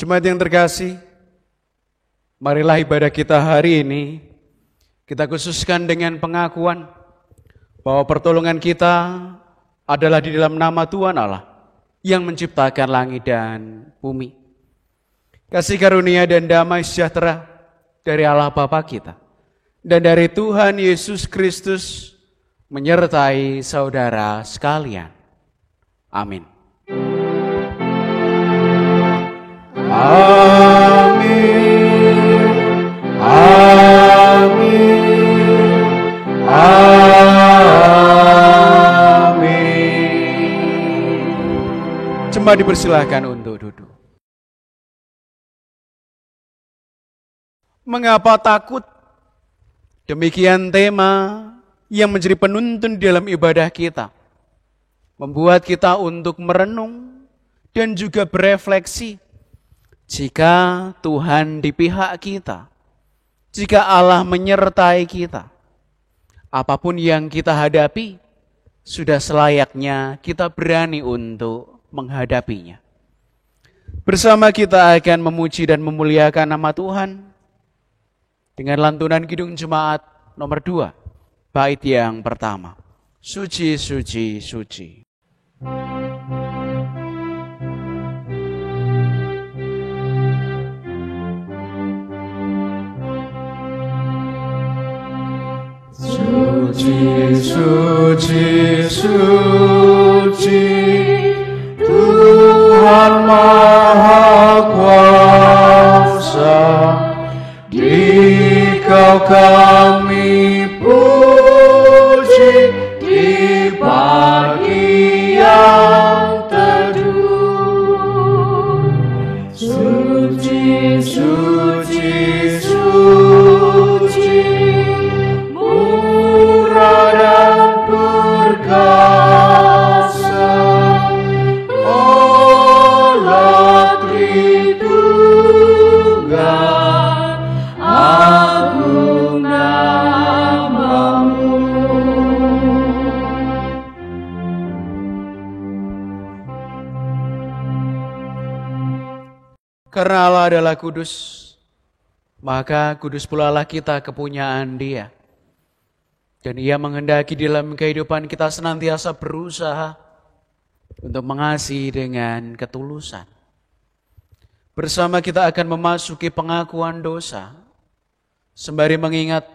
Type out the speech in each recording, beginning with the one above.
Jemaat yang terkasih, marilah ibadah kita hari ini kita khususkan dengan pengakuan bahwa pertolongan kita adalah di dalam nama Tuhan Allah yang menciptakan langit dan bumi. Kasih karunia dan damai sejahtera dari Allah Bapa kita dan dari Tuhan Yesus Kristus menyertai saudara sekalian. Amin. Amin. Amin. Amin. Jemaat dipersilahkan untuk duduk. Mengapa takut? Demikian tema yang menjadi penuntun dalam ibadah kita. Membuat kita untuk merenung dan juga berefleksi. Jika Tuhan di pihak kita, jika Allah menyertai kita, apapun yang kita hadapi, sudah selayaknya kita berani untuk menghadapinya. Bersama kita akan memuji dan memuliakan nama Tuhan dengan lantunan Kidung Jemaat nomor 2, bait yang pertama. Suci, suci, suci. Suci, suci, suci, Tuhan Maha Kuasa, Dikau kami puji di pagi yang teduh. Suci, suci, suci, dan perkasa, Allah Tritunggal, agung namamu. Karena Allah adalah kudus, maka kudus pula lah kita kepunyaan Dia. Dan Ia menghendaki dalam kehidupan kita senantiasa berusaha untuk mengasihi dengan ketulusan. Bersama kita akan memasuki pengakuan dosa, sembari mengingat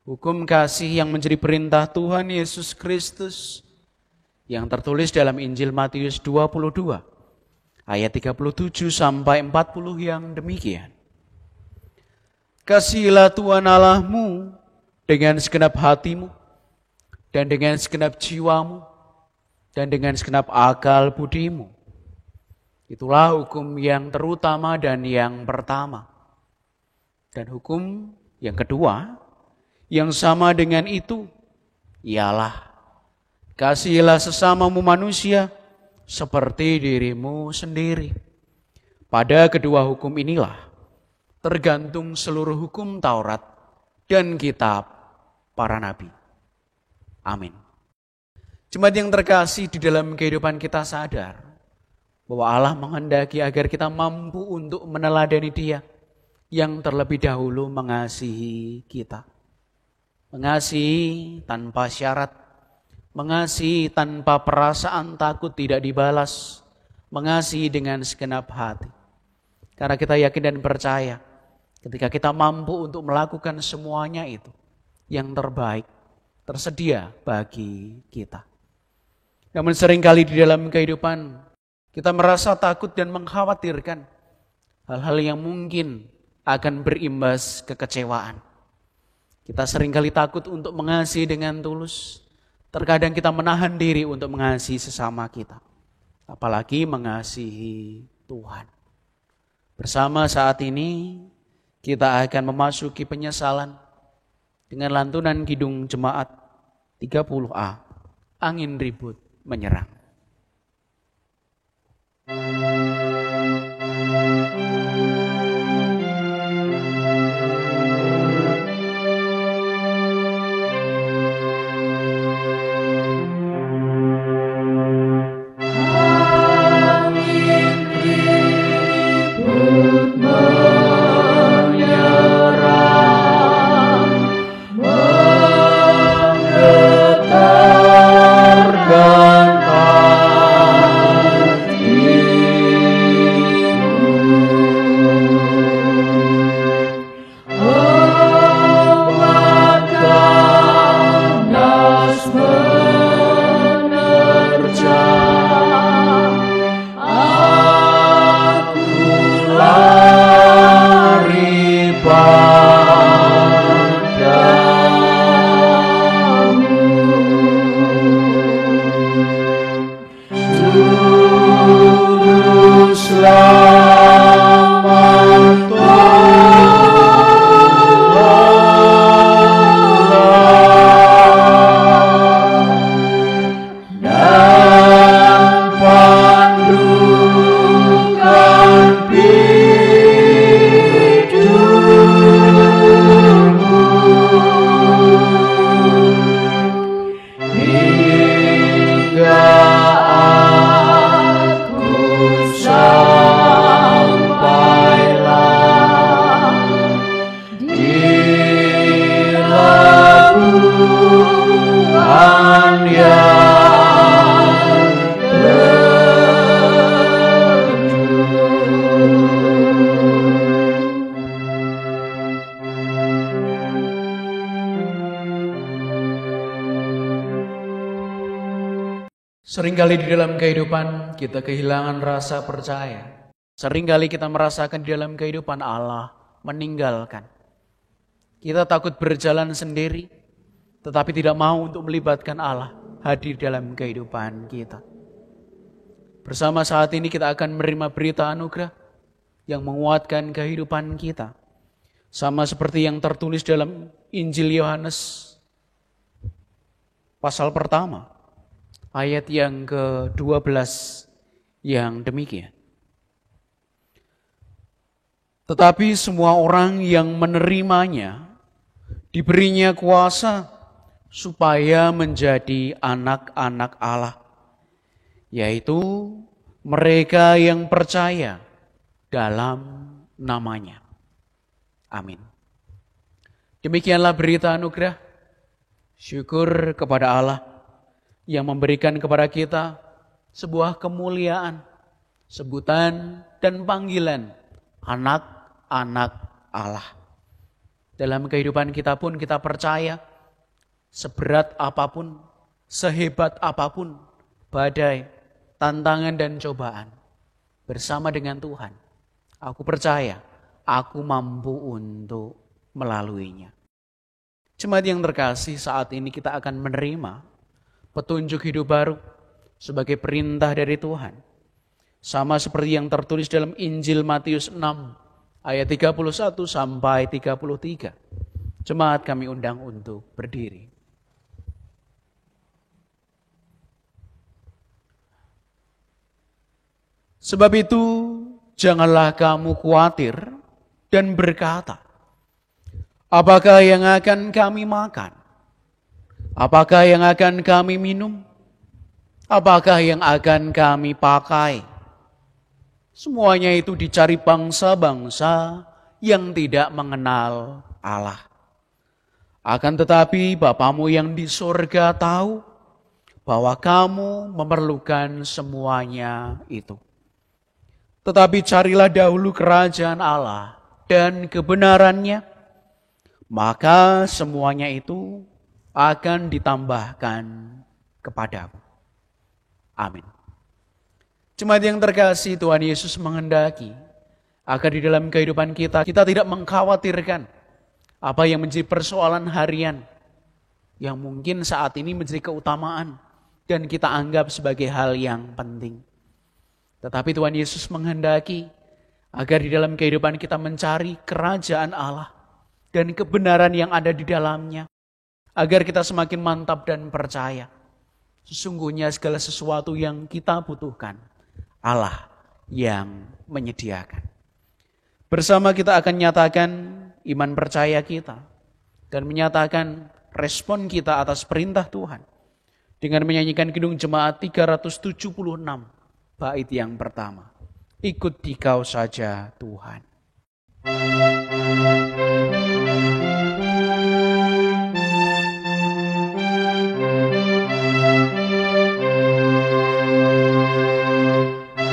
hukum kasih yang menjadi perintah Tuhan Yesus Kristus yang tertulis dalam Injil Matius 22, ayat 37 sampai 40 yang demikian. Kasihilah Tuhan Allahmu dengan segenap hatimu, dan dengan segenap jiwamu, dan dengan segenap akal budimu. Itulah hukum yang terutama dan yang pertama. Dan hukum yang kedua, yang sama dengan itu, ialah kasihilah sesamamu manusia seperti dirimu sendiri. Pada kedua hukum inilah tergantung seluruh hukum Taurat dan kitab para nabi. Amin. Jemaat yang terkasih, di dalam kehidupan kita sadar bahwa Allah menghendaki agar kita mampu untuk meneladani Dia yang terlebih dahulu mengasihi kita. Mengasihi tanpa syarat, mengasihi tanpa perasaan takut tidak dibalas, mengasihi dengan segenap hati. Karena kita yakin dan percaya ketika kita mampu untuk melakukan semuanya itu, yang terbaik tersedia bagi kita. Namun seringkali di dalam kehidupan kita merasa takut dan mengkhawatirkan hal-hal yang mungkin akan berimbas kekecewaan. Kita seringkali takut untuk mengasihi dengan tulus. Terkadang kita menahan diri untuk mengasihi sesama kita, apalagi mengasihi Tuhan. Bersama saat ini kita akan memasuki penyesalan dengan lantunan Kidung Jemaat 30A, Angin Ribut Menyerang. Angin ribut Seringkali di dalam kehidupan kita kehilangan rasa percaya. Seringkali kita merasakan di dalam kehidupan Allah meninggalkan. Kita takut berjalan sendiri, tetapi tidak mau untuk melibatkan Allah hadir dalam kehidupan kita. Bersama saat ini kita akan menerima berita anugerah yang menguatkan kehidupan kita. Sama seperti yang tertulis dalam Injil Yohanes pasal pertama. Ayat yang ke-12 yang demikian. Tetapi semua orang yang menerimanya diberinya kuasa supaya menjadi anak-anak Allah, yaitu mereka yang percaya dalam namanya. Amin. Demikianlah berita anugerah. Syukur kepada Allah yang memberikan kepada kita sebuah kemuliaan, sebutan dan panggilan anak-anak Allah. Dalam kehidupan kita pun kita percaya seberat apapun, sehebat apapun badai, tantangan dan cobaan, bersama dengan Tuhan, aku percaya aku mampu untuk melaluinya. Jemaat yang terkasih, saat ini kita akan menerima petunjuk hidup baru sebagai perintah dari Tuhan. Sama seperti yang tertulis dalam Injil Matius 6 ayat 31 sampai 33. Jemaat kami undang untuk berdiri. Sebab itu janganlah kamu khawatir dan berkata, apakah yang akan kami makan? Apakah yang akan kami minum? Apakah yang akan kami pakai? Semuanya itu dicari bangsa-bangsa yang tidak mengenal Allah. Akan tetapi Bapamu yang di surga tahu bahwa kamu memerlukan semuanya itu. Tetapi carilah dahulu kerajaan Allah dan kebenarannya, maka semuanya itu akan ditambahkan kepadamu. Amin. Jemaat yang terkasih, Tuhan Yesus menghendaki agar di dalam kehidupan kita tidak mengkhawatirkan apa yang menjadi persoalan harian yang mungkin saat ini menjadi keutamaan dan kita anggap sebagai hal yang penting. Tetapi Tuhan Yesus menghendaki agar di dalam kehidupan kita mencari kerajaan Allah dan kebenaran yang ada di dalamnya, agar kita semakin mantap dan percaya. Sesungguhnya segala sesuatu yang kita butuhkan, Allah yang menyediakan. Bersama kita akan nyatakan iman percaya kita dan menyatakan respon kita atas perintah Tuhan dengan menyanyikan Kidung Jemaat 376 bait yang pertama. Ikut Dikau saja Tuhan.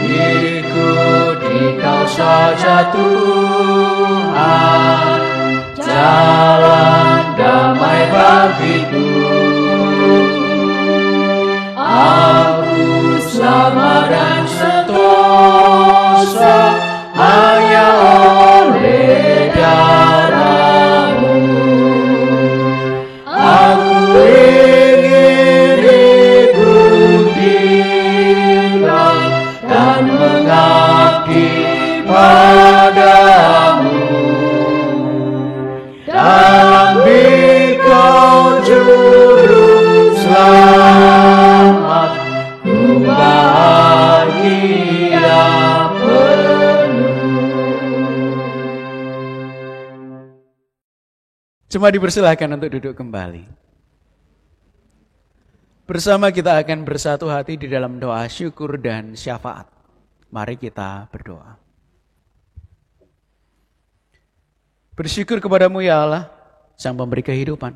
Ikut Dikau saja Tuhan, jalan damai bagiku. Aku selamat dan sentosa hanya oleh darah-Mu. Aku ingin hidup Dikau dan mengabdi kepadamu. Dalam Engkau juru selamat, ku bahagia penuh. Cuma dipersilahkan untuk duduk kembali. Bersama kita akan bersatu hati di dalam doa syukur dan syafaat. Mari kita berdoa. Bersyukur kepadamu ya Allah, Sang Pemberi kehidupan,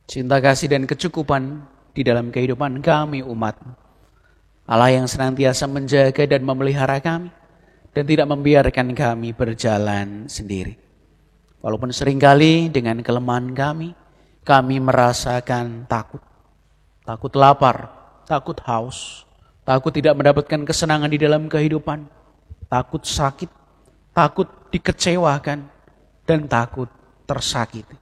cinta kasih dan kecukupan di dalam kehidupan kami umat-Mu. Allah yang senantiasa menjaga dan memelihara kami dan tidak membiarkan kami berjalan sendiri. Walaupun seringkali dengan kelemahan kami merasakan takut. Takut lapar, takut haus, takut tidak mendapatkan kesenangan di dalam kehidupan, takut sakit, takut dikecewakan, dan takut tersakiti.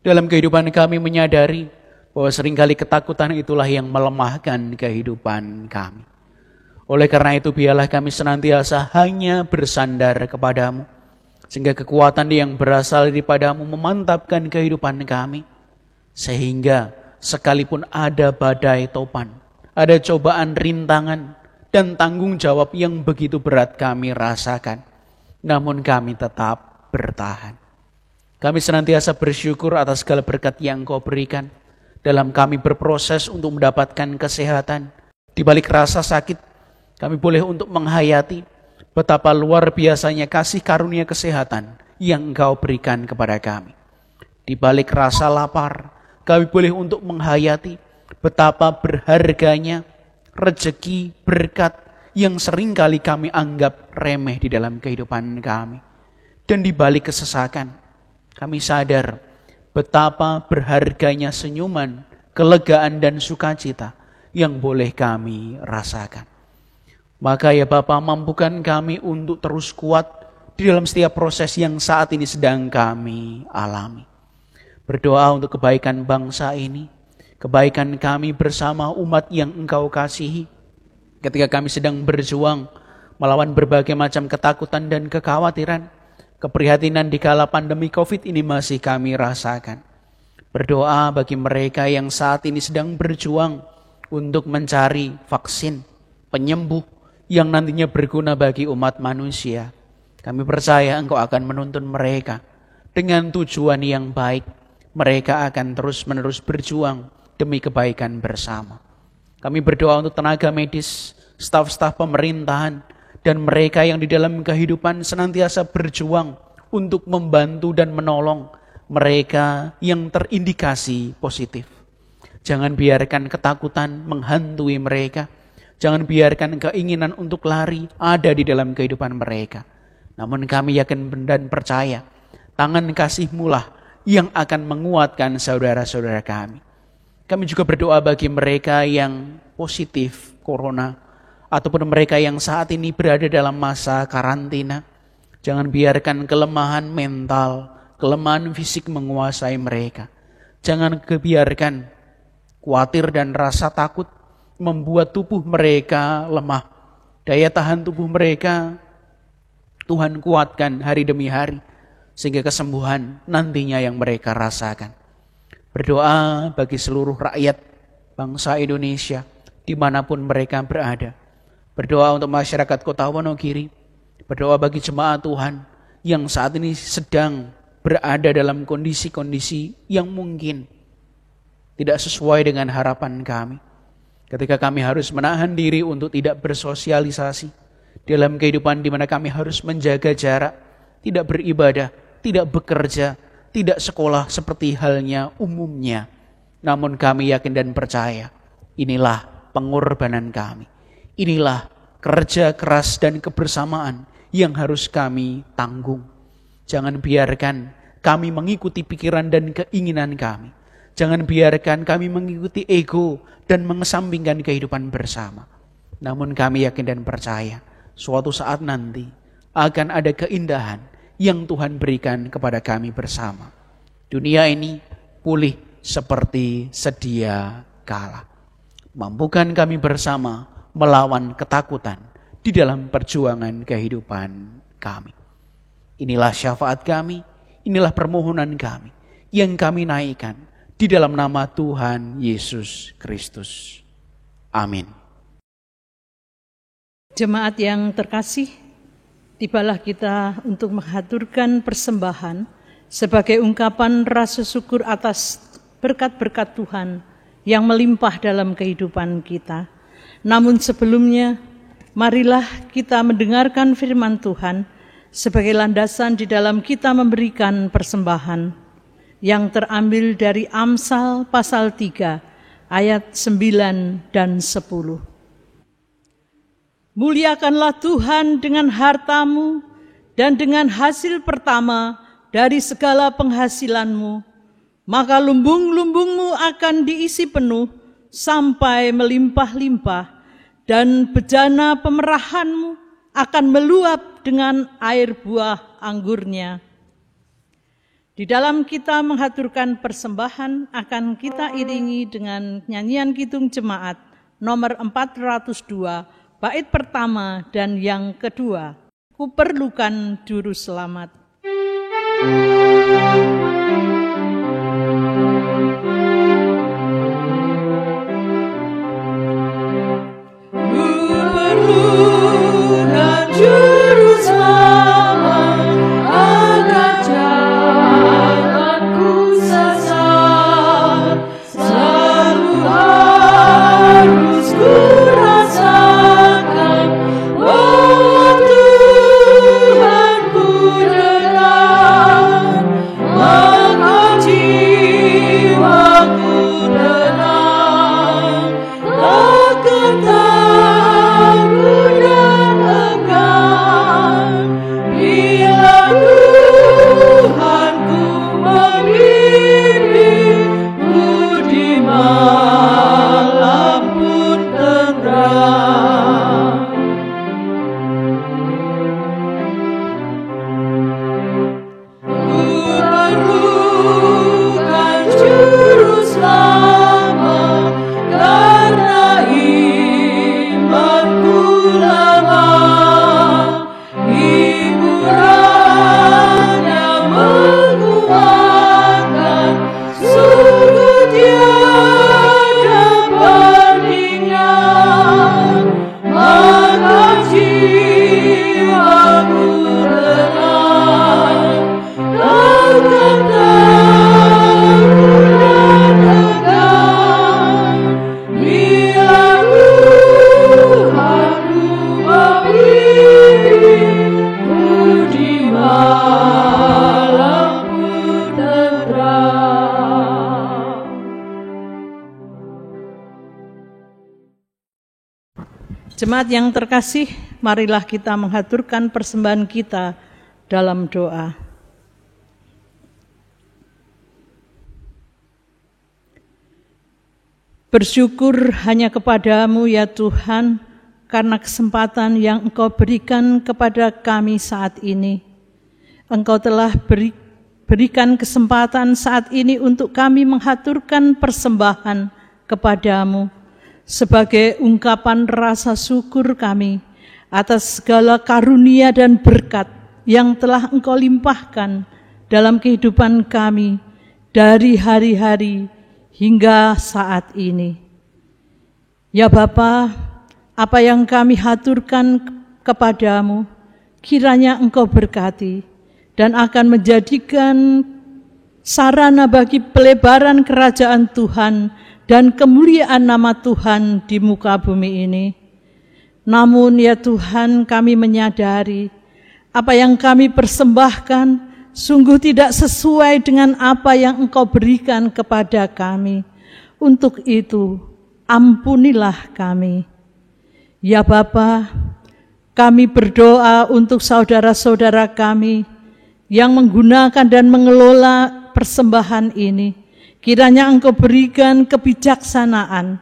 Dalam kehidupan kami menyadari bahwa seringkali ketakutan itulah yang melemahkan kehidupan kami. Oleh karena itu biarlah kami senantiasa hanya bersandar kepadamu, sehingga kekuatan yang berasal daripadamu memantapkan kehidupan kami, sehingga sekalipun ada badai topan, ada cobaan rintangan, dan tanggung jawab yang begitu berat kami rasakan, namun kami tetap bertahan. Kami senantiasa bersyukur atas segala berkat yang Kau berikan dalam kami berproses untuk mendapatkan kesehatan. Di balik rasa sakit, kami boleh untuk menghayati betapa luar biasanya kasih karunia kesehatan yang Engkau berikan kepada kami. Di balik rasa lapar, kami boleh untuk menghayati betapa berharganya rezeki berkat yang seringkali kami anggap remeh di dalam kehidupan kami. Dan di balik kesesakan, kami sadar betapa berharganya senyuman, kelegaan dan sukacita yang boleh kami rasakan. Maka ya Bapa, mampukan kami untuk terus kuat di dalam setiap proses yang saat ini sedang kami alami. Berdoa untuk kebaikan bangsa ini, kebaikan kami bersama umat yang Engkau kasihi. Ketika kami sedang berjuang melawan berbagai macam ketakutan dan kekhawatiran, keprihatinan di kala pandemi COVID ini masih kami rasakan. Berdoa bagi mereka yang saat ini sedang berjuang untuk mencari vaksin, penyembuh yang nantinya berguna bagi umat manusia. Kami percaya Engkau akan menuntun mereka dengan tujuan yang baik. Mereka akan terus-menerus berjuang demi kebaikan bersama. Kami berdoa untuk tenaga medis, staf-staf pemerintahan, dan mereka yang di dalam kehidupan senantiasa berjuang untuk membantu dan menolong mereka yang terindikasi positif. Jangan biarkan ketakutan menghantui mereka. Jangan biarkan keinginan untuk lari ada di dalam kehidupan mereka. Namun kami yakin dan percaya tangan kasih-Mu lah yang akan menguatkan saudara-saudara kami. Kami juga berdoa bagi mereka yang positif corona, ataupun mereka yang saat ini berada dalam masa karantina. Jangan biarkan kelemahan mental, kelemahan fisik menguasai mereka. Jangan biarkan khawatir dan rasa takut membuat tubuh mereka lemah. Daya tahan tubuh mereka Tuhan kuatkan hari demi hari, sehingga kesembuhan nantinya yang mereka rasakan. Berdoa bagi seluruh rakyat bangsa Indonesia dimanapun mereka berada. Berdoa untuk masyarakat Kota Wonogiri. Berdoa bagi jemaat Tuhan yang saat ini sedang berada dalam kondisi-kondisi yang mungkin tidak sesuai dengan harapan kami. Ketika kami harus menahan diri untuk tidak bersosialisasi dalam kehidupan di mana kami harus menjaga jarak, tidak beribadah, tidak bekerja, tidak sekolah seperti halnya umumnya. Namun kami yakin dan percaya, inilah pengorbanan kami. Inilah kerja keras dan kebersamaan yang harus kami tanggung. Jangan biarkan kami mengikuti pikiran dan keinginan kami. Jangan biarkan kami mengikuti ego dan mengesampingkan kehidupan bersama. Namun kami yakin dan percaya, suatu saat nanti akan ada keindahan yang Tuhan berikan kepada kami bersama. Dunia ini pulih seperti sedia kala. Mampukan kami bersama melawan ketakutan di dalam perjuangan kehidupan kami. Inilah syafaat kami, inilah permohonan kami yang kami naikkan di dalam nama Tuhan Yesus Kristus. Amin. Jemaat yang terkasih, tibalah kita untuk mengaturkan persembahan sebagai ungkapan rasa syukur atas berkat-berkat Tuhan yang melimpah dalam kehidupan kita. Namun sebelumnya, marilah kita mendengarkan firman Tuhan sebagai landasan di dalam kita memberikan persembahan yang terambil dari Amsal pasal 3 ayat 9 dan 10. Muliakanlah Tuhan dengan hartamu dan dengan hasil pertama dari segala penghasilanmu, maka lumbung-lumbungmu akan diisi penuh sampai melimpah-limpah, dan bejana pemerahanmu akan meluap dengan air buah anggurnya. Di dalam kita mengaturkan persembahan akan kita iringi dengan nyanyian Kidung Jemaat nomor 402, bait pertama dan yang kedua. Kuperlukan juru selamat. Kuperlukan juru selamat agar jalanku sesat, selalu harus ku rasakan bahwa Tuhanku dekat, maka jiwaku tenang, takkan takut dan enggan bila Tuhanku membimbingku di malam pun tenang. Kuperlukan juru selamat karena imanku lemah, hiburannya menguatkan, sungguh tiada bandingnya, maka jiwaku tenang, takkan takut dan enggan bila Tuhanku membimbingku di malam pun tenang. Jemaat yang terkasih, marilah kita mengaturkan persembahan kita dalam doa. Bersyukur hanya kepadamu ya Tuhan, karena kesempatan yang Engkau berikan kepada kami saat ini. Engkau telah berikan kesempatan saat ini untuk kami mengaturkan persembahan kepadamu sebagai ungkapan rasa syukur kami atas segala karunia dan berkat yang telah Engkau limpahkan dalam kehidupan kami dari hari-hari hingga saat ini. Ya Bapa, apa yang kami haturkan kepadamu, kiranya Engkau berkati dan akan menjadikan sarana bagi pelebaran kerajaan Tuhan dan kemuliaan nama Tuhan di muka bumi ini. Namun ya Tuhan, kami menyadari apa yang kami persembahkan sungguh tidak sesuai dengan apa yang Engkau berikan kepada kami. Untuk itu, ampunilah kami. Ya Bapa, kami berdoa untuk saudara-saudara kami yang menggunakan dan mengelola persembahan ini. Kiranya Engkau berikan kebijaksanaan,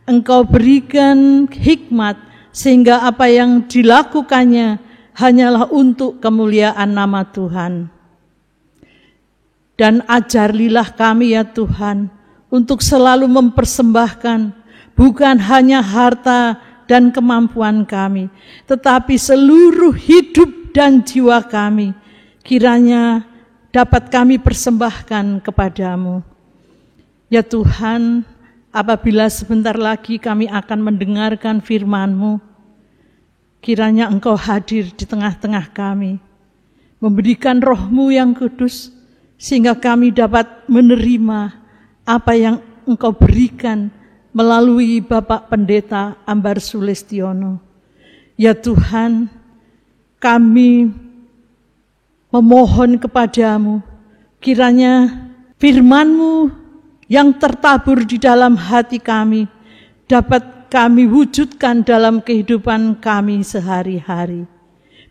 Engkau berikan hikmat, sehingga apa yang dilakukannya hanyalah untuk kemuliaan nama Tuhan. Dan ajarilah kami ya Tuhan, untuk selalu mempersembahkan bukan hanya harta dan kemampuan kami, tetapi seluruh hidup dan jiwa kami, kiranya dapat kami persembahkan kepadamu. Ya Tuhan, apabila sebentar lagi kami akan mendengarkan firman-Mu, kiranya Engkau hadir di tengah-tengah kami, memberikan Roh-Mu yang kudus, sehingga kami dapat menerima apa yang Engkau berikan melalui Bapak Pendeta Ambar Sulestiono. Ya Tuhan, kami memohon kepadamu, kiranya firman-Mu yang tertabur di dalam hati kami dapat kami wujudkan dalam kehidupan kami sehari-hari.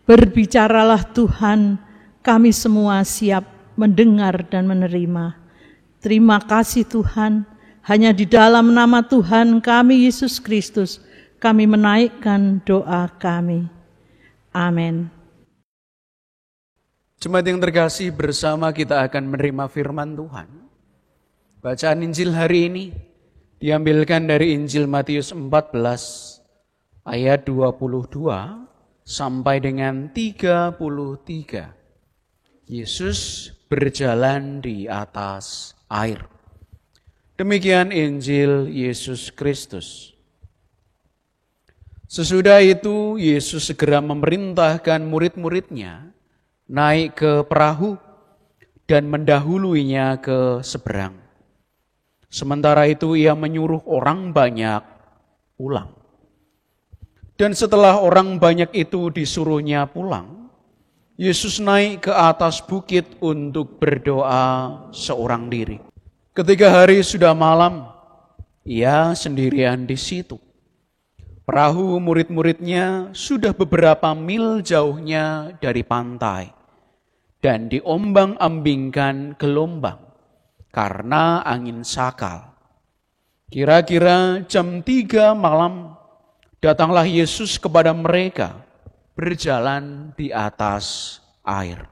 Berbicaralah Tuhan, kami semua siap mendengar dan menerima. Terima kasih Tuhan, hanya di dalam nama Tuhan kami Yesus Kristus, kami menaikkan doa kami. Amin. Jemaat yang terkasih, bersama kita akan menerima firman Tuhan. Bacaan Injil hari ini diambilkan dari Injil Matius 14 ayat 22 sampai dengan 33. Yesus berjalan di atas air. Demikian Injil Yesus Kristus. Sesudah itu Yesus segera memerintahkan murid-muridnya naik ke perahu dan mendahuluinya ke seberang. Sementara itu ia menyuruh orang banyak pulang. Dan setelah orang banyak itu disuruhnya pulang, Yesus naik ke atas bukit untuk berdoa seorang diri. Ketika hari sudah malam, ia sendirian di situ. Perahu murid-muridnya sudah beberapa mil jauhnya dari pantai dan diombang-ambingkan gelombang karena angin sakal. Kira-kira jam 3 malam datanglah Yesus kepada mereka berjalan di atas air.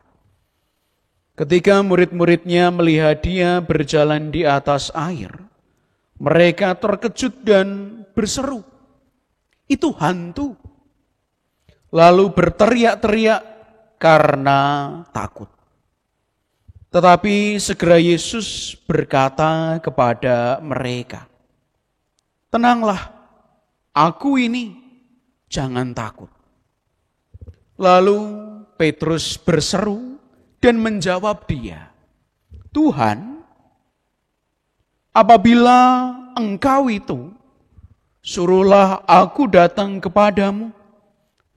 Ketika murid-muridnya melihat dia berjalan di atas air, mereka terkejut dan berseru, "Itu hantu." Lalu berteriak-teriak karena takut. Tetapi segera Yesus berkata kepada mereka, "Tenanglah, aku ini, jangan takut." Lalu Petrus berseru dan menjawab dia, "Tuhan, apabila Engkau itu, suruhlah aku datang kepadamu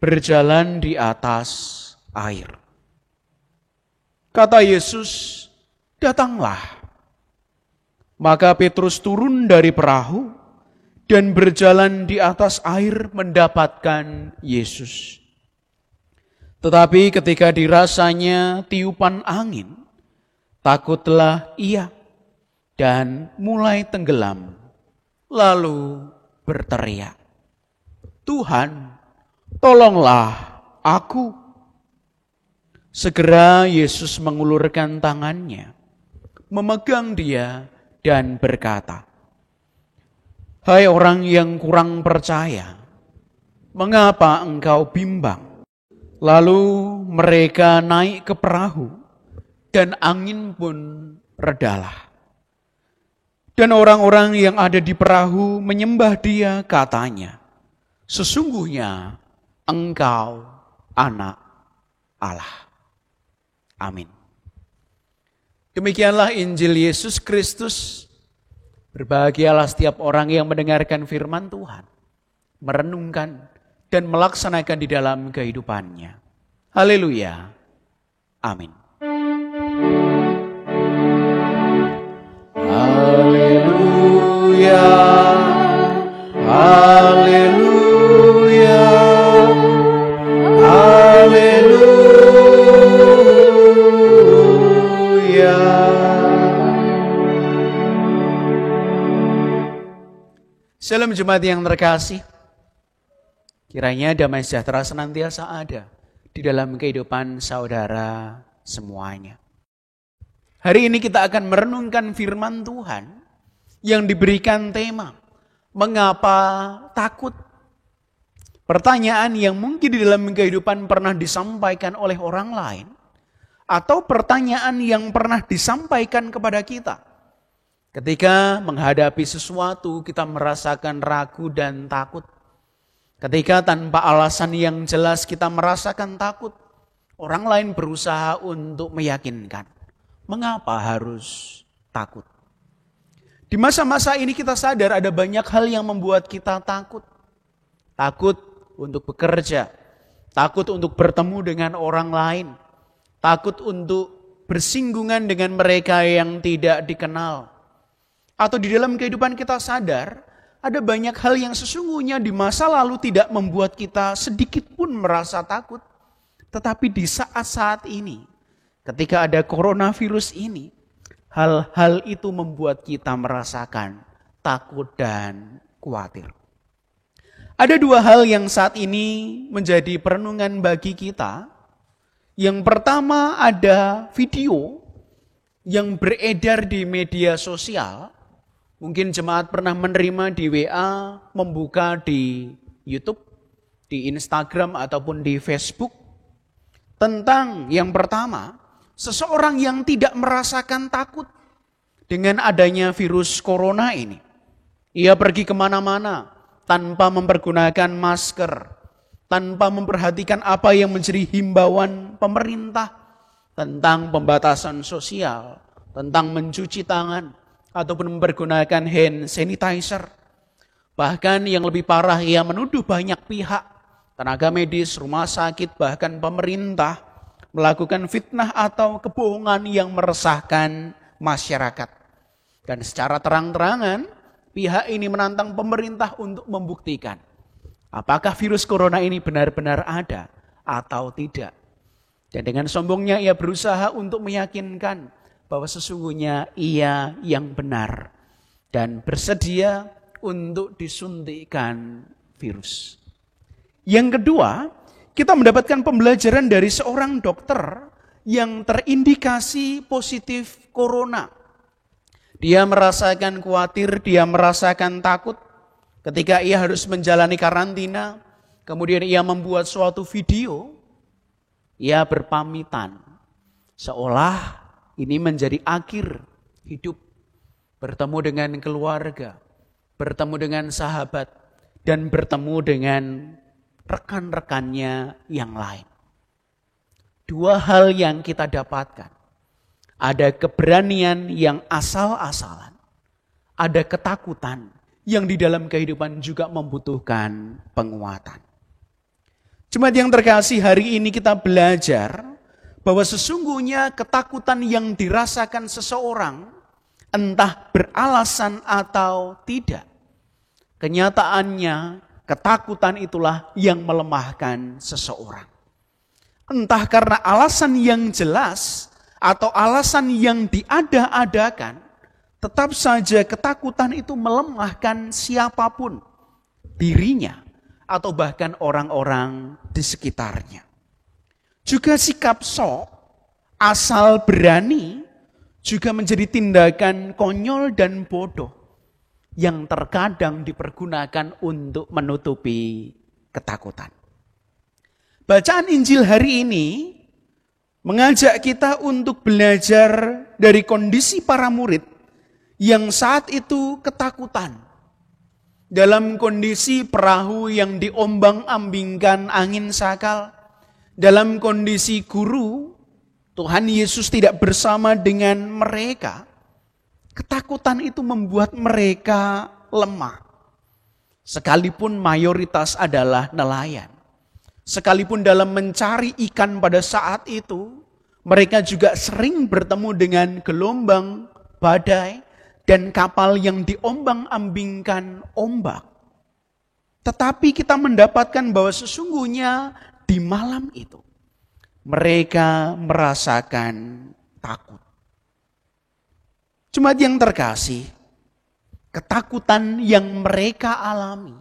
berjalan di atas air." Kata Yesus, "Datanglah." Maka Petrus turun dari perahu dan berjalan di atas air mendapatkan Yesus. Tetapi ketika dirasanya tiupan angin, takutlah ia dan mulai tenggelam. Lalu berteriak, "Tuhan, tolonglah aku." Segera Yesus mengulurkan tangannya, memegang dia dan berkata, "Hai orang yang kurang percaya, mengapa engkau bimbang?" Lalu mereka naik ke perahu dan angin pun redalah. Dan orang-orang yang ada di perahu menyembah dia, katanya, "Sesungguhnya engkau anak Allah." Amin. Demikianlah Injil Yesus Kristus. Berbahagialah setiap orang yang mendengarkan firman Tuhan, merenungkan dan melaksanakan di dalam kehidupannya. Haleluya. Amin. Haleluya. Haleluya. Haleluya. Salam jemaat yang terkasih. Kiranya damai sejahtera senantiasa ada di dalam kehidupan saudara semuanya. Hari ini kita akan merenungkan firman Tuhan yang diberikan tema, mengapa takut? Pertanyaan yang mungkin di dalam kehidupan pernah disampaikan oleh orang lain, atau pertanyaan yang pernah disampaikan kepada kita. Ketika menghadapi sesuatu kita merasakan ragu dan takut. Ketika tanpa alasan yang jelas kita merasakan takut. Orang lain berusaha untuk meyakinkan. Mengapa harus takut? Di masa-masa ini kita sadar ada banyak hal yang membuat kita takut. Takut untuk bekerja, takut untuk bertemu dengan orang lain, takut untuk bersinggungan dengan mereka yang tidak dikenal. Atau di dalam kehidupan kita sadar, ada banyak hal yang sesungguhnya di masa lalu tidak membuat kita sedikit pun merasa takut. Tetapi di saat-saat ini, ketika ada coronavirus ini, hal-hal itu membuat kita merasakan takut dan khawatir. Ada dua hal yang saat ini menjadi perenungan bagi kita. Yang pertama ada video yang beredar di media sosial. Mungkin jemaat pernah menerima di WA, membuka di YouTube, di Instagram ataupun di Facebook. Tentang yang pertama, seseorang yang tidak merasakan takut dengan adanya virus corona ini. Ia pergi kemana-mana tanpa mempergunakan masker, tanpa memperhatikan apa yang menjadi himbauan pemerintah tentang pembatasan sosial, tentang mencuci tangan, ataupun mempergunakan hand sanitizer. Bahkan yang lebih parah, ia menuduh banyak pihak, tenaga medis, rumah sakit, bahkan pemerintah, melakukan fitnah atau kebohongan yang meresahkan masyarakat. Dan secara terang-terangan, pihak ini menantang pemerintah untuk membuktikan apakah virus corona ini benar-benar ada atau tidak. Dan dengan sombongnya ia berusaha untuk meyakinkan bahwa sesungguhnya ia yang benar dan bersedia untuk disuntikkan virus. Yang kedua, kita mendapatkan pembelajaran dari seorang dokter yang terindikasi positif corona. Dia merasakan khawatir, dia merasakan takut ketika ia harus menjalani karantina. Kemudian ia membuat suatu video, ia berpamitan seolah ini menjadi akhir hidup. Bertemu dengan keluarga, bertemu dengan sahabat, dan bertemu dengan rekan-rekannya yang lain. Dua hal yang kita dapatkan. Ada keberanian yang asal-asalan. Ada ketakutan yang di dalam kehidupan juga membutuhkan penguatan. Jemaat yang terkasih, hari ini kita belajar bahwa sesungguhnya ketakutan yang dirasakan seseorang, entah beralasan atau tidak, kenyataannya ketakutan itulah yang melemahkan seseorang. Entah karena alasan yang jelas atau alasan yang diada-adakan, tetap saja ketakutan itu melemahkan siapapun, dirinya atau bahkan orang-orang di sekitarnya. Juga sikap sok, asal berani, juga menjadi tindakan konyol dan bodoh yang terkadang dipergunakan untuk menutupi ketakutan. Bacaan Injil hari ini mengajak kita untuk belajar dari kondisi para murid yang saat itu ketakutan. Dalam kondisi perahu yang diombang-ambingkan angin sakal, dalam kondisi guru, Tuhan Yesus tidak bersama dengan mereka. Ketakutan itu membuat mereka lemah. Sekalipun mayoritas adalah nelayan. Sekalipun dalam mencari ikan pada saat itu, mereka juga sering bertemu dengan gelombang, badai, dan kapal yang diombang-ambingkan ombak. Tetapi kita mendapatkan bahwa sesungguhnya di malam itu, mereka merasakan takut. Jemaat yang terkasih, ketakutan yang mereka alami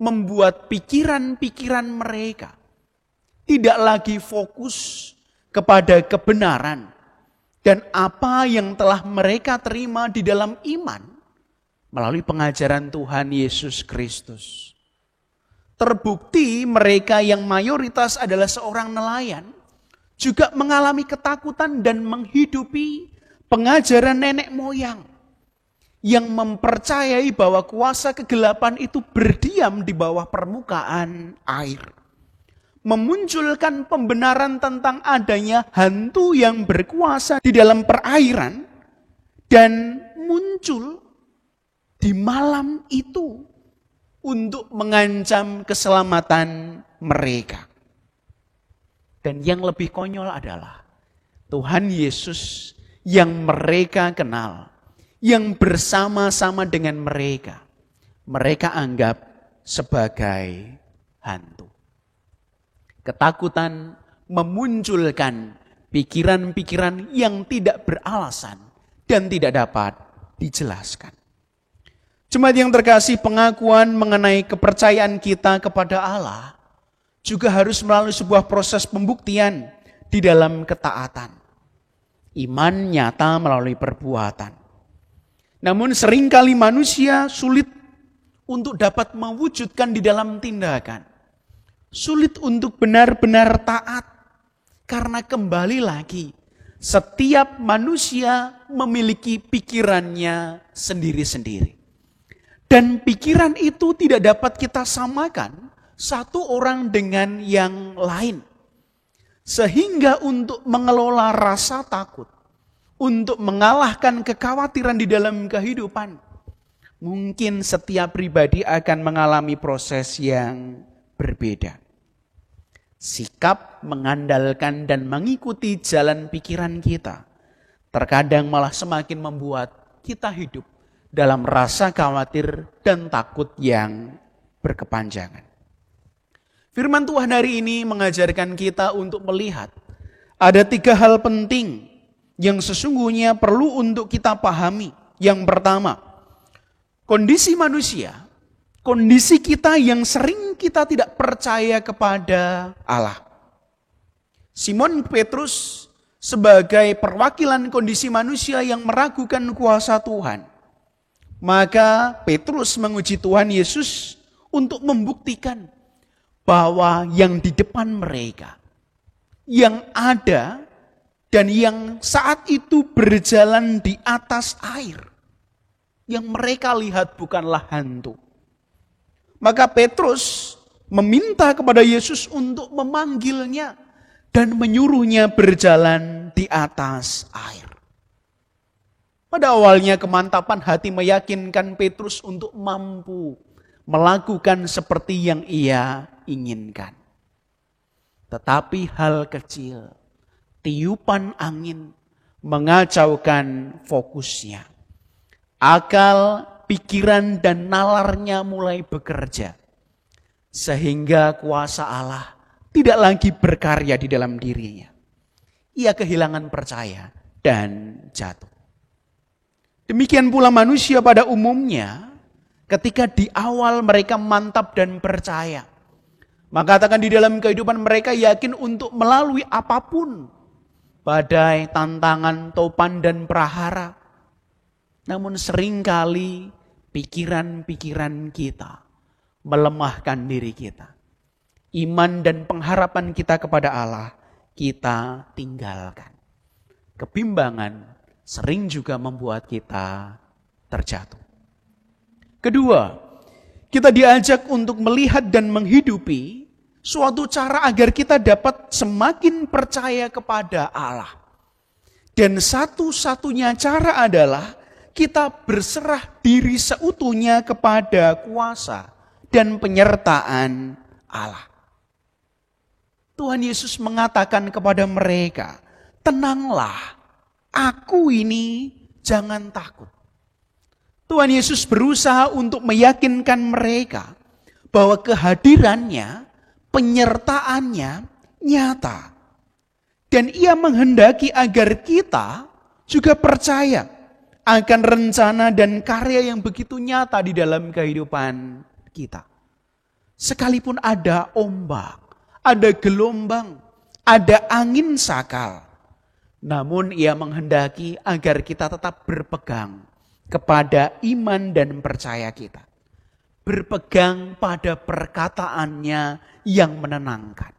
membuat pikiran-pikiran mereka tidak lagi fokus kepada kebenaran dan apa yang telah mereka terima di dalam iman melalui pengajaran Tuhan Yesus Kristus. Terbukti mereka yang mayoritas adalah seorang nelayan juga mengalami ketakutan dan menghidupi pengajaran nenek moyang yang mempercayai bahwa kuasa kegelapan itu berdiam di bawah permukaan air. Memunculkan pembenaran tentang adanya hantu yang berkuasa di dalam perairan dan muncul di malam itu untuk mengancam keselamatan mereka. Dan yang lebih konyol adalah Tuhan Yesus yang mereka kenal, yang bersama-sama dengan mereka, mereka anggap sebagai hantu. Ketakutan memunculkan pikiran-pikiran yang tidak beralasan dan tidak dapat dijelaskan. Jemaat yang terkasih, pengakuan mengenai kepercayaan kita kepada Allah juga harus melalui sebuah proses pembuktian di dalam ketaatan. Iman nyata melalui perbuatan. Namun seringkali manusia sulit untuk dapat mewujudkan di dalam tindakan. Sulit untuk benar-benar taat. Karena kembali lagi, setiap manusia memiliki pikirannya sendiri-sendiri. Dan pikiran itu tidak dapat kita samakan satu orang dengan yang lain. Sehingga untuk mengelola rasa takut, untuk mengalahkan kekhawatiran di dalam kehidupan, mungkin setiap pribadi akan mengalami proses yang berbeda. Sikap mengandalkan dan mengikuti jalan pikiran kita terkadang malah semakin membuat kita hidup dalam rasa khawatir dan takut yang berkepanjangan. Firman Tuhan hari ini mengajarkan kita untuk melihat ada 3 hal penting yang sesungguhnya perlu untuk kita pahami. Yang pertama, kondisi manusia, kondisi kita yang sering kita tidak percaya kepada Allah. Simon Petrus sebagai perwakilan kondisi manusia yang meragukan kuasa Tuhan. Maka Petrus menguji Tuhan Yesus untuk membuktikan bahwa yang di depan mereka, yang ada dan yang saat itu berjalan di atas air, yang mereka lihat bukanlah hantu. Maka Petrus meminta kepada Yesus untuk memanggilnya dan menyuruhnya berjalan di atas air. Pada awalnya kemantapan hati meyakinkan Petrus untuk mampu melakukan seperti yang ia inginkan. Tetapi hal kecil, tiupan angin mengacaukan fokusnya. Akal, pikiran dan nalarnya mulai bekerja. Sehingga kuasa Allah tidak lagi berkarya di dalam dirinya. Ia kehilangan percaya dan jatuh. Demikian pula manusia pada umumnya ketika di awal mereka mantap dan percaya. Maka katakan di dalam kehidupan mereka yakin untuk melalui apapun. Badai, tantangan, topan dan prahara. Namun seringkali pikiran-pikiran kita melemahkan diri kita. Iman dan pengharapan kita kepada Allah kita tinggalkan. Kebimbangan sering juga membuat kita terjatuh. Kedua, kita diajak untuk melihat dan menghidupi suatu cara agar kita dapat semakin percaya kepada Allah. Dan satu-satunya cara adalah kita berserah diri seutuhnya kepada kuasa dan penyertaan Allah. Tuhan Yesus mengatakan kepada mereka, tenanglah. Aku ini jangan takut. Tuhan Yesus berusaha untuk meyakinkan mereka bahwa kehadirannya, penyertaannya nyata. Dan ia menghendaki agar kita juga percaya akan rencana dan karya yang begitu nyata di dalam kehidupan kita. Sekalipun ada ombak, ada gelombang, ada angin sakal. Namun ia menghendaki agar kita tetap berpegang kepada iman dan percaya kita. berpegang pada perkataannya yang menenangkan.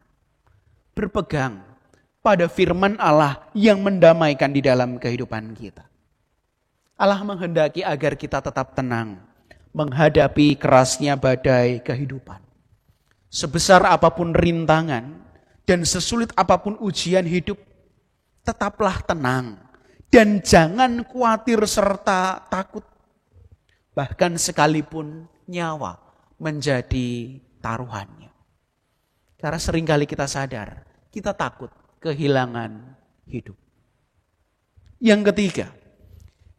Berpegang pada firman Allah yang mendamaikan di dalam kehidupan kita. Allah menghendaki agar kita tetap tenang menghadapi kerasnya badai kehidupan. Sebesar apapun rintangan dan sesulit apapun ujian hidup, tetaplah tenang dan jangan khawatir serta takut. Bahkan sekalipun nyawa menjadi taruhannya. Karena seringkali kita sadar, kita takut kehilangan hidup. Yang ketiga,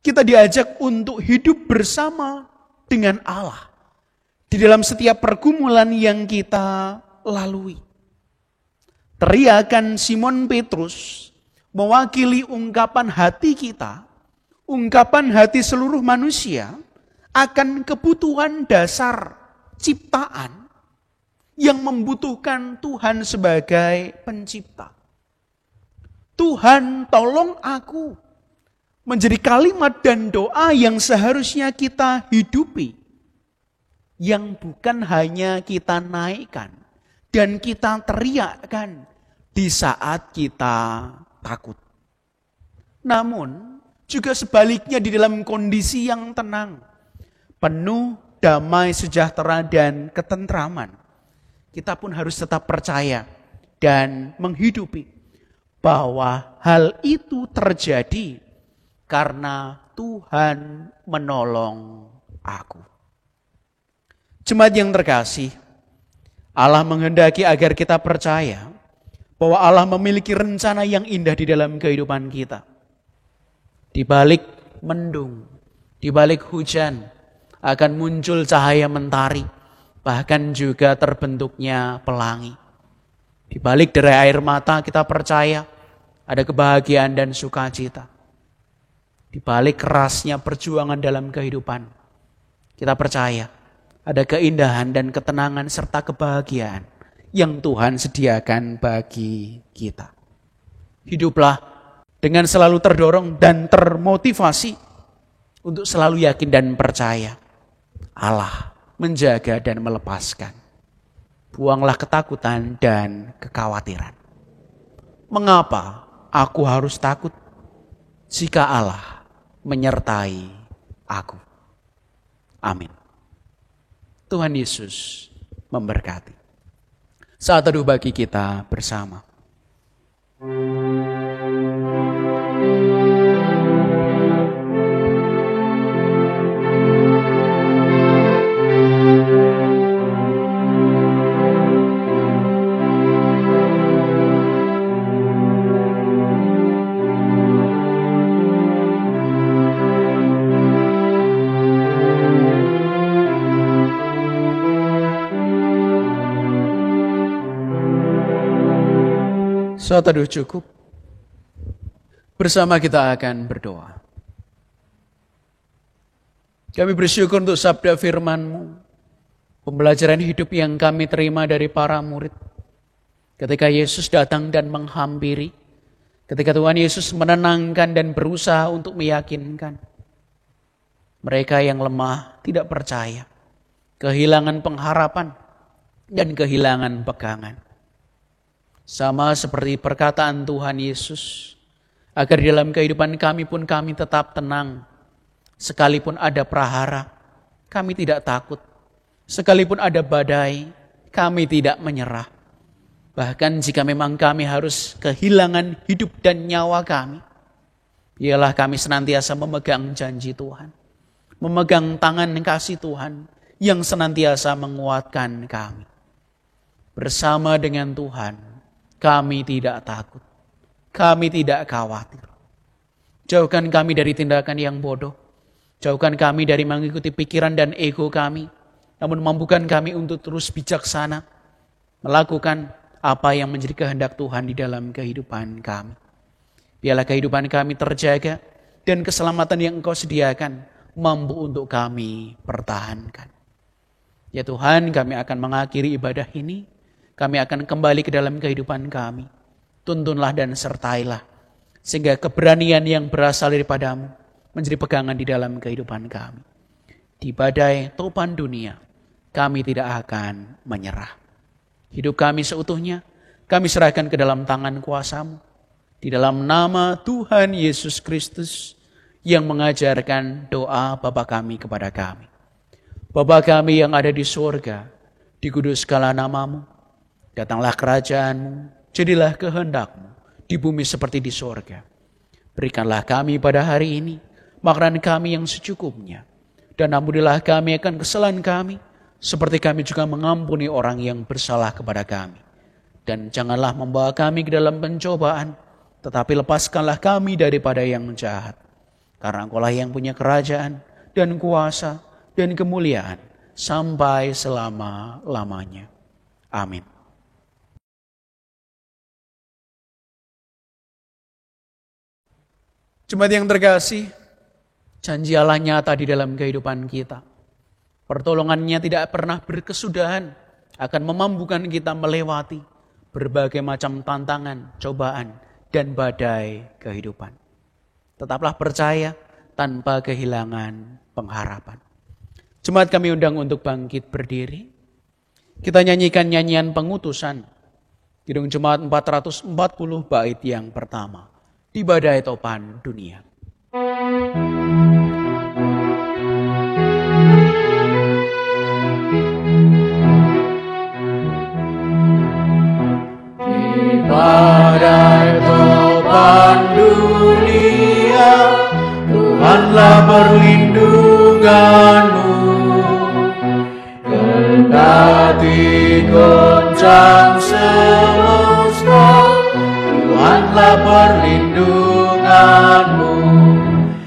kita diajak untuk hidup bersama dengan Allah di dalam setiap pergumulan yang kita lalui. Teriakan Simon Petrus mewakili ungkapan hati kita, ungkapan hati seluruh manusia akan kebutuhan dasar ciptaan yang membutuhkan Tuhan sebagai pencipta. Tuhan, tolong aku. Menjadi kalimat dan doa yang seharusnya kita hidupi. Yang bukan hanya kita naikkan dan kita teriakkan di saat kita takut. Namun juga sebaliknya di dalam kondisi yang tenang, penuh damai, sejahtera dan ketentraman, kita pun harus tetap percaya dan menghidupi bahwa hal itu terjadi karena Tuhan menolong aku. Jemaat yang terkasih, Allah menghendaki agar kita percaya bahwa Allah memiliki rencana yang indah di dalam kehidupan kita. Di balik mendung, di balik hujan, akan muncul cahaya mentari, bahkan juga terbentuknya pelangi. Di balik derai air mata kita percaya ada kebahagiaan dan sukacita. Di balik kerasnya perjuangan dalam kehidupan, kita percaya ada keindahan dan ketenangan serta kebahagiaan yang Tuhan sediakan bagi kita. Hiduplah dengan selalu terdorong dan termotivasi untuk selalu yakin dan percaya Allah menjaga dan melepaskan. Buanglah ketakutan dan kekhawatiran. Mengapa aku harus takut jika Allah menyertai aku? Amin. Tuhan Yesus memberkati. Saat teduh bagi kita bersama. Saat teduh cukup, bersama kita akan berdoa. Kami bersyukur untuk sabda firman-Mu, pembelajaran hidup yang kami terima dari para murid. Ketika Yesus datang dan menghampiri, ketika Tuhan Yesus menenangkan dan berusaha untuk meyakinkan. Mereka yang lemah tidak percaya, kehilangan pengharapan dan kehilangan pegangan. Sama seperti perkataan Tuhan Yesus, agar dalam kehidupan kami pun kami tetap tenang. Sekalipun ada prahara, kami tidak takut. Sekalipun ada badai, kami tidak menyerah. Bahkan jika memang kami harus kehilangan hidup dan nyawa kami, biarlah kami senantiasa memegang janji Tuhan. Memegang tangan kasih Tuhan yang senantiasa menguatkan kami. Bersama dengan Tuhan, kami tidak takut, kami tidak khawatir. Jauhkan kami dari tindakan yang bodoh, jauhkan kami dari mengikuti pikiran dan ego kami, namun mampukan kami untuk terus bijaksana, melakukan apa yang menjadi kehendak Tuhan di dalam kehidupan kami. Biarlah kehidupan kami terjaga dan keselamatan yang Engkau sediakan mampu untuk kami pertahankan. Ya Tuhan, kami akan mengakhiri ibadah ini. Kami akan kembali ke dalam kehidupan kami. Tuntunlah dan sertailah. Sehingga keberanian yang berasal daripada-Mu menjadi pegangan di dalam kehidupan kami. Di badai topan dunia, kami tidak akan menyerah. Hidup kami seutuhnya, kami serahkan ke dalam tangan kuasa-Mu. Di dalam nama Tuhan Yesus Kristus yang mengajarkan doa Bapa kami kepada kami. Bapa kami yang ada di surga, dikuduskanlah nama-Mu. Datanglah kerajaan-Mu, jadilah kehendak-Mu di bumi seperti di surga. Berikanlah kami pada hari ini makanan kami yang secukupnya. Dan ampunilah kami akan kesalahan kami, seperti kami juga mengampuni orang yang bersalah kepada kami. Dan janganlah membawa kami ke dalam pencobaan, tetapi lepaskanlah kami daripada yang jahat. Karena Engkau-lah yang punya kerajaan dan kuasa dan kemuliaan sampai selama-lamanya. Amin. Jemaat yang terkasih, janji Allah nyata di dalam kehidupan kita. Pertolongannya tidak pernah berkesudahan, akan memampukan kita melewati berbagai macam tantangan, cobaan, dan badai kehidupan. Tetaplah percaya tanpa kehilangan pengharapan. Jemaat kami undang untuk bangkit berdiri. Kita nyanyikan nyanyian pengutusan. Kidung Jemaat 440 bait yang pertama. Di badai topan dunia. Di badai topan dunia, Tuhanlah perlindunganmu. Kendati goncang semesta, Tuhanlah perlindunganmu.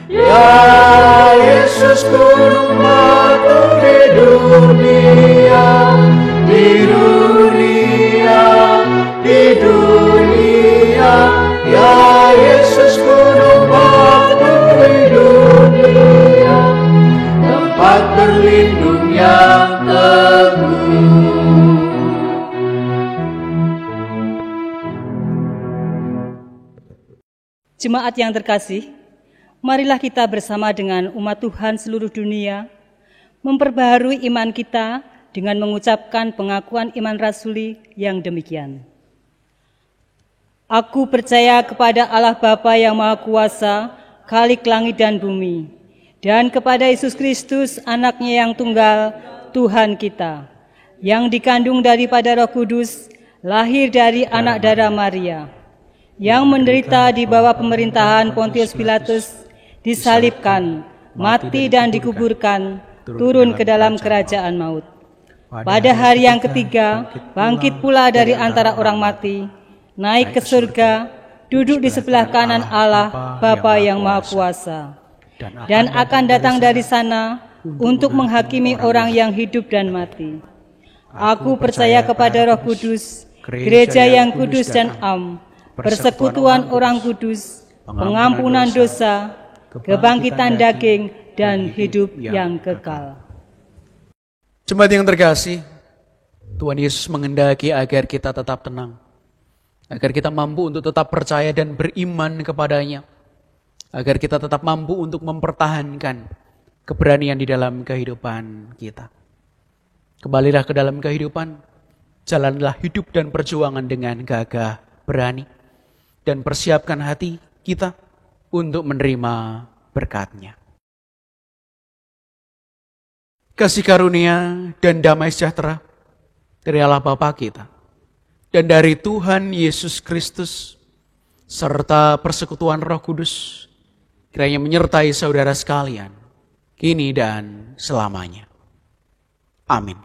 Ya Yesus gunung batu di dunia, di dunia, di dunia. Ya Yesus gunung batu di dunia, tempat berlindung yang teguh. Jemaat yang terkasih, marilah kita bersama dengan umat Tuhan seluruh dunia memperbaharui iman kita dengan mengucapkan pengakuan iman rasuli yang demikian. Aku percaya kepada Allah Bapa yang Maha Kuasa, Khalik langit dan bumi, dan kepada Yesus Kristus, Anaknya yang tunggal, Tuhan kita, yang dikandung daripada Roh Kudus, lahir dari anak darah Maria, yang menderita di bawah pemerintahan Pontius Pilatus, disalibkan, mati dan dikuburkan, turun ke dalam kerajaan maut. Pada hari yang ketiga, bangkit pula dari antara orang mati, naik ke surga, duduk di sebelah kanan Allah, Bapa yang Maha Kuasa, dan akan datang dari sana untuk menghakimi orang yang hidup dan mati. Aku percaya kepada Roh Kudus, gereja yang kudus dan am, persekutuan orang kudus, pengampunan dosa, kebangkitan daging, dan hidup yang kekal. Jemaat yang terkasih, Tuhan Yesus menghendaki agar kita tetap tenang, agar kita mampu untuk tetap percaya dan beriman kepadanya, agar kita tetap mampu untuk mempertahankan keberanian di dalam kehidupan kita. Kembalilah ke dalam kehidupan, jalanlah hidup dan perjuangan dengan gagah berani, dan persiapkan hati kita untuk menerima berkat-Nya. Kasih karunia dan damai sejahtera dari Allah Bapa kita dan dari Tuhan Yesus Kristus serta persekutuan Roh Kudus kiranya menyertai saudara sekalian kini dan selamanya. Amin.